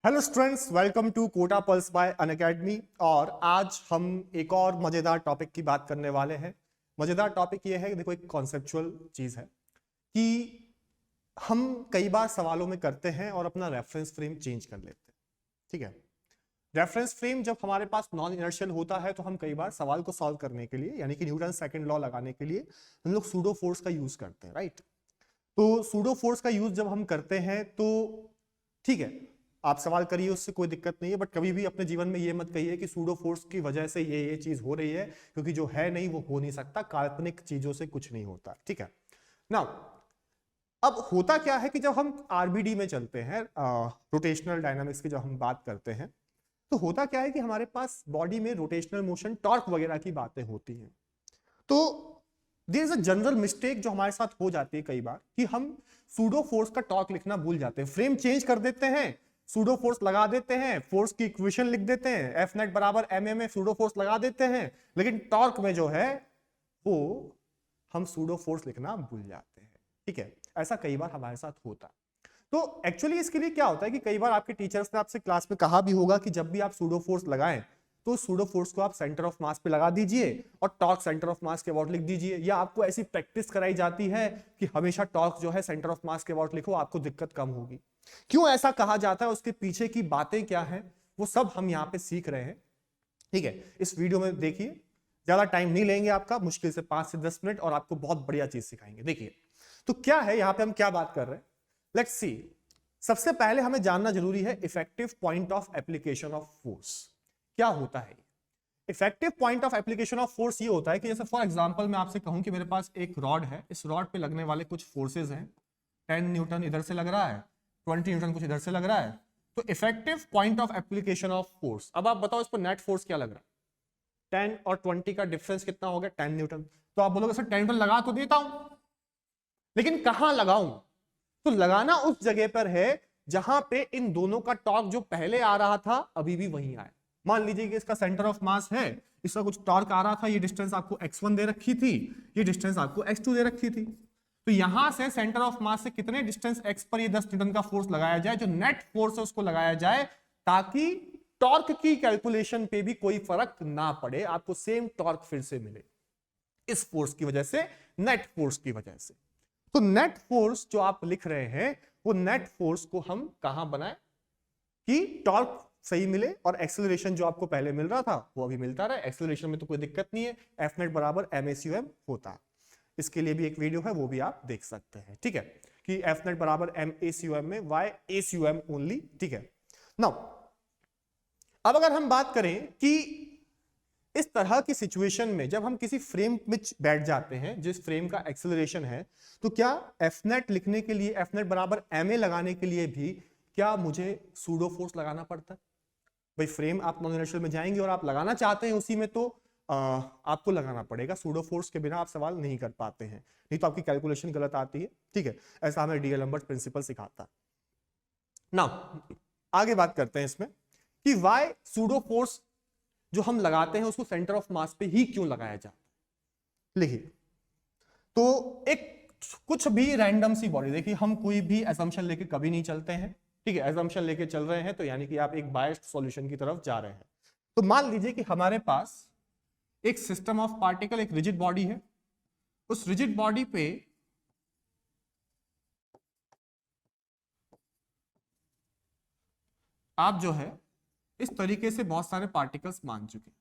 Hello students, welcome to Kota pulse by Unacademy. और आज हम एक और मजेदार टॉपिक की बात करने वाले हैं। मजेदार टॉपिक ये है कि देखो, एक कॉन्सेप्चुअल चीज है कि हम कई बार सवालों में करते हैं और अपना रेफरेंस फ्रेम चेंज कर लेते हैं। ठीक है, रेफरेंस फ्रेम जब हमारे पास नॉन इनर्शियल होता है तो हम कई बार सवाल को सॉल्व करने के लिए, यानी कि न्यूटन सेकंड लॉ लगाने के लिए, हम लोग सूडो फोर्स का यूज करते हैं, राइट। तो सूडो फोर्स का यूज जब हम करते हैं तो ठीक है, आप सवाल करिए, उससे कोई दिक्कत नहीं है, बट कभी भी अपने जीवन में ये मत कहिए कि सूडो फोर्स की वजह से ये चीज हो रही है, क्योंकि जो है नहीं वो हो नहीं सकता। काल्पनिक चीजों से कुछ नहीं होता। ठीक है ना। अब होता क्या है कि जब हम आरबीडी में चलते हैं, रोटेशनल डायनामिक्स की जब हम बात करते हैं, तो होता क्या है कि हमारे पास बॉडी में रोटेशनल मोशन, टॉर्क वगैरह की बातें होती हैं। तो there is a general mistake जो हमारे साथ हो जाती है कई बार, कि हम सूडो फोर्स का टॉर्क लिखना भूल जाते हैं। फ्रेम चेंज कर देते हैं, सूडो फोर्स लगा देते हैं, फोर्स की इक्वेशन लिख देते हैं, एफ नेट बराबर एम ए में सूडो फोर्स लगा देते हैं, लेकिन टॉर्क में जो है वो हम सूडो फोर्स लिखना भूल जाते हैं। ठीक है, ऐसा कई बार हमारे साथ होता है। तो एक्चुअली इसके लिए क्या होता है कि कई बार आपके टीचर्स ने आपसे क्लास में कहा भी होगा कि जब भी आप सूडो फोर्स लगाएं तो सूडो फोर्स को आप सेंटर ऑफ मास पे लगा दीजिए और टॉर्क सेंटर ऑफ मास के अबाउट लिख दीजिए। या आपको ऐसी प्रैक्टिस कराई जाती है कि हमेशा टॉर्क जो है सेंटर ऑफ मास के अबाउट लिखो, आपको दिक्कत कम होगी। क्यों ऐसा कहा जाता है, उसके पीछे की बातें क्या है, वो सब हम यहाँ पे सीख रहे हैं। ठीक है, इस वीडियो में देखिए, ज्यादा टाइम नहीं लेंगे आपका, मुश्किल से 5 से 10 मिनट, और आपको बहुत बढ़िया चीज सिखाएंगे। देखिए तो क्या है यहाँ पे, हम क्या बात कर रहे हैं, लेट्स सी। सबसे पहले हमें जानना जरूरी है effective point of application of force क्या होता है। Effective point of application of force ये होता है कि जैसे फॉर एग्जांपल मैं आपसे कहूं कि मेरे पास एक रॉड है, इस रॉड पे लगने वाले कुछ फोर्सेस हैं। 10 न्यूटन इधर से लग रहा है, 20 न्यूटन कुछ इधर से लग रहा है। तो effective point of application of force, अब आप बताओ इस पर नेट फोर्स क्या लग रहा है। 10 और 20 का डिफरेंस कितना हो गया, 10 न्यूटन। तो आप बोलोगे सर 10 न्यूटन लगा तो देता हूं, लेकिन कहां लगाऊं। तो लगाना उस जगह पर है जहां पे इन दोनों का टॉर्क जो पहले आ रहा था अभी भी वहीं आए। मान लीजिए कि इसका सेंटर ऑफ मास है, इसका कुछ टॉर्क आ रहा था, ये डिस्टेंस आपको x1 दे रखी थी, ये डिस्टेंस आपको x2 दे रखी थी। तो यहां से सेंटर ऑफ मास से कितने डिस्टेंस x पर ये 10 न्यूटन का फोर्स लगाया जाए, जो नेट फोर्स है उसको लगाया जाए, ताकि टॉर्क की कैलकुलेशन पे भी कोई फर्क ना पड़े, आपको सेम टॉर्क फिर से मिले इस फोर्स की वजह से, नेट फोर्स की वजह से। तो नेट फोर्स जो आप लिख रहे हैं, वो नेट फोर्स को हम कहां बनाए कि टॉर्क सही मिले और एक्सेलरेशन जो आपको पहले मिल रहा था वो अभी मिलता रहे। एक्सेलरेशन में तो कोई दिक्कत नहीं है, एफ नेट बराबर एम होता है। इसके लिए भी एक वीडियो है, वो भी आप देख सकते हैं। ठीक है, कि एफ नेट बराबर एम में वाई एम ओनली। ठीक है, नाउ अब अगर हम बात करें कि इस तरह की सिचुएशन में जब हम किसी फ्रेम में बैठ जाते हैं जिस फ्रेम का एक्सेलरेशन है, तो क्या एफ नेट लिखने के लिए, एफ नेट बराबर एम ए लगाने के लिए भी क्या मुझे सूडो फोर्स लगाना पड़ता है। भाई फ्रेम आप नॉन इनर्शियल में जाएंगे और आप लगाना चाहते हैं उसी में, तो आपको लगाना पड़ेगा। सूडो फोर्स के बिना आप सवाल नहीं कर पाते हैं, नहीं तो आपकी कैलकुलेशन गलत आती है। ठीक है, ऐसा हमें डीएल लंबर्ट प्रिंसिपल सिखाता है। नाउ आगे बात करते हैं इसमें कि वाई सूडो फोर्स जो हम लगाते हैं उसको सेंटर ऑफ मास पे ही क्यों लगाया जाता है। लिखिए, तो एक कुछ भी रैंडम सी बॉडी, देखिए हम कोई भी असम्पशन लेके कभी नहीं चलते हैं। ठीक है, असम्पशन लेके चल रहे हैं तो यानी कि आप एक बायस्ड सॉल्यूशन की तरफ जा रहे हैं। तो मान लीजिए कि हमारे पास एक सिस्टम ऑफ पार्टिकल, एक रिजिड बॉडी है। उस रिजिड बॉडी पे आप जो है इस तरीके से बहुत सारे पार्टिकल्स मान चुके हैं,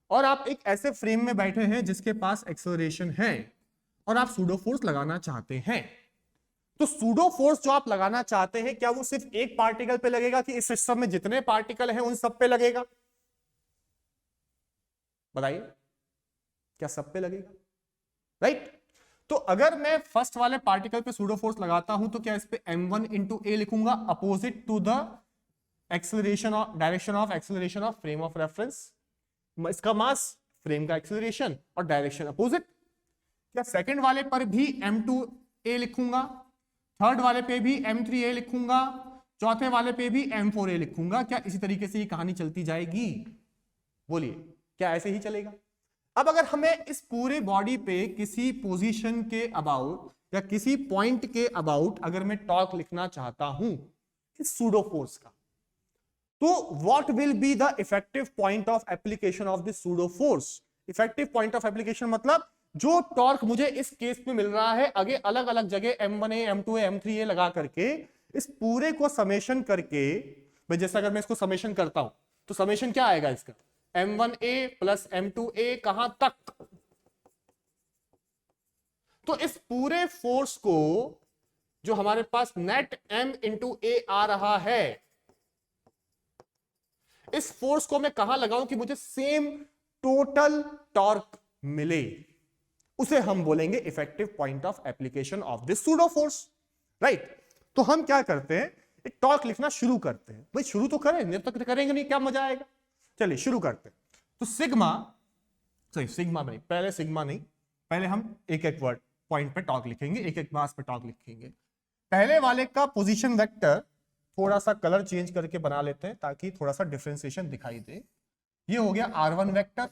और आप एक ऐसे फ्रेम में बैठे हैं जिसके पास एक्सेलरेशन है और आप सूडो फोर्स लगाना चाहते हैं। तो सूडो फोर्स जो आप लगाना चाहते हैं, क्या वो सिर्फ एक पार्टिकल पे लगेगा कि इस सिस्टम में जितने पार्टिकल हैं उन सब पे लगेगा। बताइए, क्या सब पे लगेगा, राइट। तो अगर मैं फर्स्ट वाले पार्टिकल पे सूडो फोर्स लगाता हूं तो क्या इस पे m1 इंटू ए लिखूंगा, opposite to the acceleration of, direction of acceleration of frame of reference. इसका मास, फ्रेम का एक्सेलरेशन और डायरेक्शन अपोजिट। क्या सेकंड वाले पर भी m2a लिखूंगा, थर्ड वाले पे भी m3a लिखूंगा, चौथे वाले पे भी m4a लिखूंगा। क्या इसी तरीके से ये कहानी चलती जाएगी? बोलिए, क्या ऐसे ही चलेगा? अब अगर हमें इस पूरे बॉडी पे किसी पोजीशन के अबाउट या किसी पॉइंट के अबाउट अगर मैं टॉर्क लिखना चाहता हूं इस सूडो फोर्स का, तो what will be the effective point of application of this pseudo force? Effective point of application मतलब जो टॉर्क मुझे इस केस में मिल रहा है, आगे अलग अलग जगह M1A, M2A, M3A लगा करके इस पूरे को समेशन करके, भाई जैसे अगर मैं इसको समेशन करता हूं तो समेशन क्या आएगा इसका, M1A प्लस M2A कहां तक। तो इस पूरे फोर्स को जो हमारे पास नेट M इंटू A आ रहा है, इस फोर्स को मैं कहां लगाऊं कि मुझे सेम टोटल टॉर्क मिले, उसे हम बोलेंगे effective point of application of this pseudo force, right. तो हम क्या करते हैं, एक टॉर्क लिखना शुरू करते हैं। भाई शुरू तो करें, जब तक करेंगे नहीं क्या मजा आएगा। चलिए शुरू करते हैं। तो सिग्मा नहीं, पहले सिग्मा नहीं, पहले हम एक एक वर्ड पॉइंट पे टॉर्क लिखेंगे, एक एक मास पे टॉर्क लिखेंगे। पहले वाले का पोजीशन वेक्टर थोड़ा सा कलर चेंज करके बना लेते हैं ताकि थोड़ा सा डिफरेंशिएशन दिखाई दे। ये हो गया R1 वेक्टर,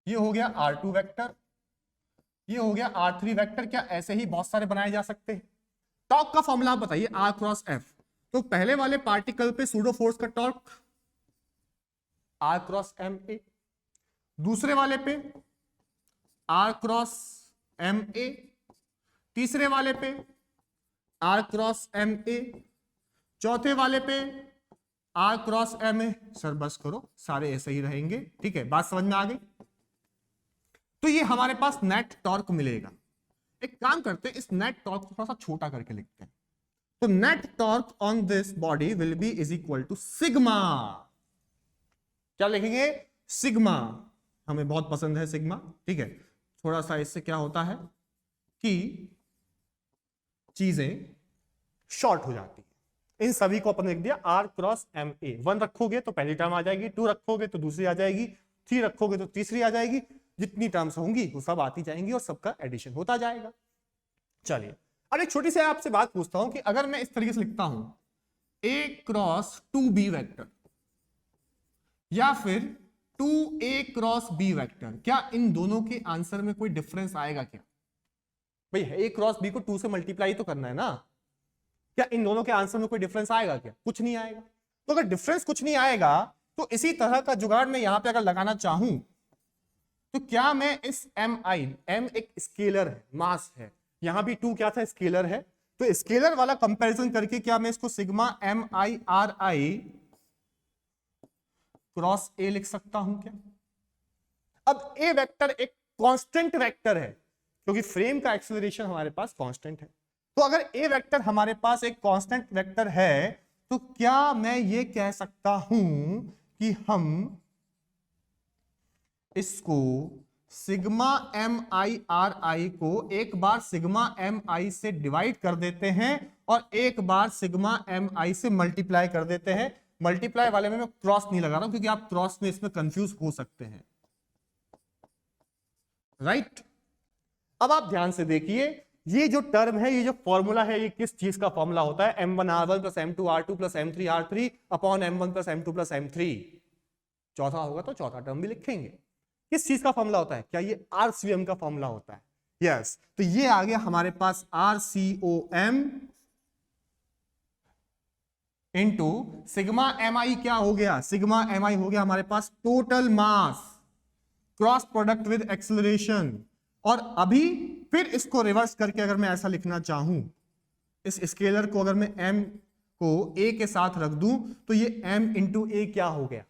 ये हो गया R2 वेक्टर, ये हो गया R3 वेक्टर। क्या ऐसे ही बहुत सारे बनाए जा सकते हैं? टॉर्क का फॉर्मूला आप बताइए, R क्रॉस F। तो पहले वाले पार्टिकल पे सूडो फोर्स का टॉर्क R क्रॉस MA, दूसरे वाले पे R क्रॉस MA, तीसरे वाले पे R क्रॉस MA, चौथे वाले पे R क्रॉस MA। सर बस करो, सारे ऐसे ही रहेंगे, ठीक है, बात समझ में आ गई। तो ये हमारे पास नेट टॉर्क मिलेगा। एक काम करते हैं, इस नेट टॉर्क को थोड़ा सा छोटा करके लिखते हैं। तो net torque on this body will be is equal to sigma. क्या लिखेंगे? सिग्मा। हमें बहुत पसंद है सिग्मा, ठीक है। थोड़ा सा इससे क्या होता है कि चीजें शॉर्ट हो जाती है। इन सभी को अपन लिख दिया R क्रॉस MA। 1 रखोगे तो पहली टर्म आ जाएगी, 2 रखोगे तो दूसरी आ जाएगी, 3 रखोगे तो तीसरी आ जाएगी। जितनी टर्म्स होंगी वो सब आती जाएंगी और सबका एडिशन होता जाएगा। चलिए अब एक छोटी सी आपसे बात पूछता हूं कि अगर मैं इस तरीके से लिखता हूं A क्रॉस 2B वेक्टर या फिर 2A क्रॉस B वेक्टर, क्या इन दोनों के आंसर में कोई डिफरेंस आएगा क्या? भाई A क्रॉस B को 2 से मल्टीप्लाई तो करना है ना, क्या इन दोनों के आंसर में कोई डिफरेंस आएगा क्या? कुछ नहीं आएगा। तो अगर डिफरेंस कुछ नहीं आएगा तो इसी तरह का जुगाड़ मैं यहां पे अगर लगाना चाहूं तो क्या मैं इस M एक स्केलर है, मास है, यहां भी 2 क्या था, स्केलर है। तो स्केलर वाला कंपैरिजन करके क्या मैं इसको सिग्मा MIRI क्रॉस A लिख सकता हूं क्या? अब A वेक्टर एक कांस्टेंट वेक्टर है क्योंकि फ्रेम का एक्सेलरेशन हमारे पास कांस्टेंट है। तो अगर A वेक्टर हमारे पास एक कांस्टेंट वेक्टर है तो क्या मैं ये कह सकता हूं कि हम इसको सिग्मा MIRI को एक बार सिग्मा MI से डिवाइड कर देते हैं और एक बार सिग्मा MI से मल्टीप्लाई कर देते हैं। मल्टीप्लाई वाले में मैं क्रॉस नहीं लगा रहा हूं क्योंकि आप क्रॉस में इसमें कंफ्यूज हो सकते हैं, राइट। अब आप ध्यान से देखिए, ये जो टर्म है, ये जो फॉर्मूला है, ये किस चीज का फॉर्मूला होता है? M1R1 plus M2R2 plus M3R3 upon M1 plus M2 plus M3। चौथा होगा तो चौथा टर्म भी लिखेंगे। किस चीज का फॉर्मूला होता है? क्या ये RCOM का फॉर्मूला होता है? यस। तो ये आ गया हमारे पास RCOM इंटू सिग्मा MI। क्या हो गया? सिग्मा MI हो गया हमारे पास total mass cross product with acceleration. और अभी फिर इसको रिवर्स करके अगर मैं ऐसा लिखना चाहूं, इस स्केलर को अगर मैं M को A के साथ रख दूं तो ये M इंटू A क्या हो गया?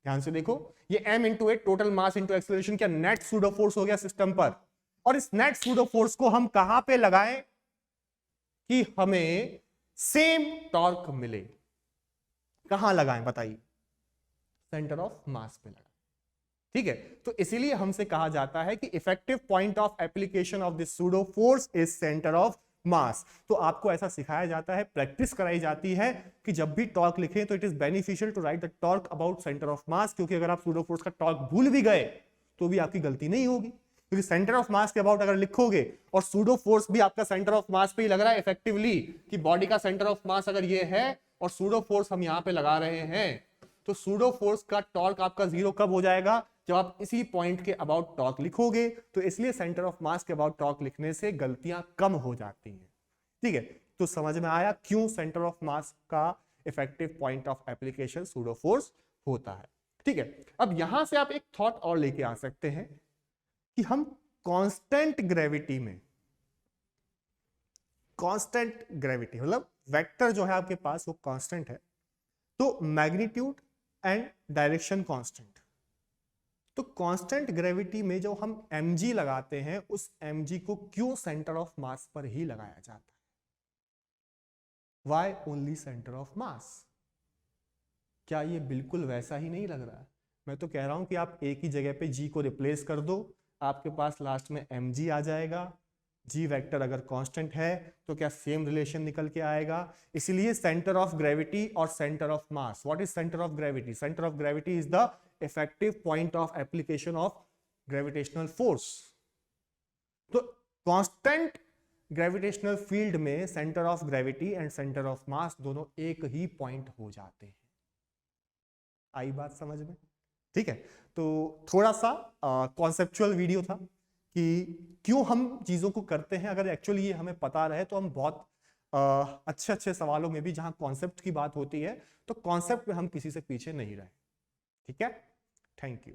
ध्यान से देखो, ये M into A total mass into acceleration, क्या नेट सूडो फोर्स हो गया सिस्टम पर। और इस नेट सूडो फोर्स को हम कहां पे लगाएं कि हमें सेम टॉर्क मिले? कहां लगाएं बताइए? सेंटर ऑफ मास पे लगाएं, ठीक है। तो इसीलिए हमसे कहा जाता है कि effective point of application of this pseudo force is centre of मास। तो आपको ऐसा सिखाया जाता है, प्रैक्टिस कराई जाती है कि जब भी टॉर्क लिखें तो it is beneficial to write the torque about centre of mass, क्योंकि अगर आप सूडो फोर्स का टॉर्क भूल भी गए तो भी आपकी गलती नहीं होगी, क्योंकि सेंटर ऑफ मास के अबाउट अगर लिखोगे और सूडो फोर्स भी आपका सेंटर ऑफ मास पे ही लग रहा है इफेक्टिवली, कि बॉडी का सेंटर ऑफ मास अगर ये है और सूडो फोर्स हम यहां पे लगा रहे हैं, तो सूडो फोर्स का टॉर्क आपका 0 कब हो जाएगा? जब आप इसी पॉइंट के अबाउट टॉर्क लिखोगे। तो इसलिए सेंटर ऑफ मास के अबाउट टॉर्क लिखने से गलतियां कम हो जाती हैं, ठीक है। तो समझ में आया क्यों सेंटर ऑफ मास का effective point of application pseudo force होता है। ठीक है, अब यहां से आप एक थॉट और लेके आ सकते हैं कि हम कांस्टेंट ग्रेविटी में, कांस्टेंट ग्रेविटी मतलब वेक्टर जो है आपके पास वो कांस्टेंट है, तो मैग्नीट्यूड एंड डायरेक्शन कांस्टेंट, तो कांस्टेंट ग्रेविटी में जो हम mg लगाते हैं उस mg को क्यों सेंटर ऑफ मास पर ही लगाया जाता है? Why only centre of mass? क्या ये बिल्कुल वैसा ही नहीं लग रहा है? मैं तो कह रहा हूं कि आप एक ही जगह पे g को रिप्लेस कर दो, आपके पास लास्ट में mg आ जाएगा। g वेक्टर अगर कांस्टेंट है तो क्या सेम रिलेशन निकल के आएगा? इसलिए सेंटर ऑफ ग्रेविटी और centre of mass, what is centre of gravity? Centre of gravity is the effective point of application of gravitational force. तो कांस्टेंट ग्रेविटेशनल फील्ड में centre of gravity and centre of मास दोनों एक ही point हो जाते हैं। आई बात समझ में? ठीक है, तो थोड़ा सा कॉन्सेप्चुअल वीडियो था कि क्यों हम चीजों को करते हैं। अगर एक्चुअली ये हमें पता रहे तो हम बहुत अच्छे अच्छे सवालों में भी जहां कॉन्सेप्ट की बात होती है तो कॉन्सेप्ट में हम किसी से पीछे नहीं रहे। ठीक है, थैंक यू।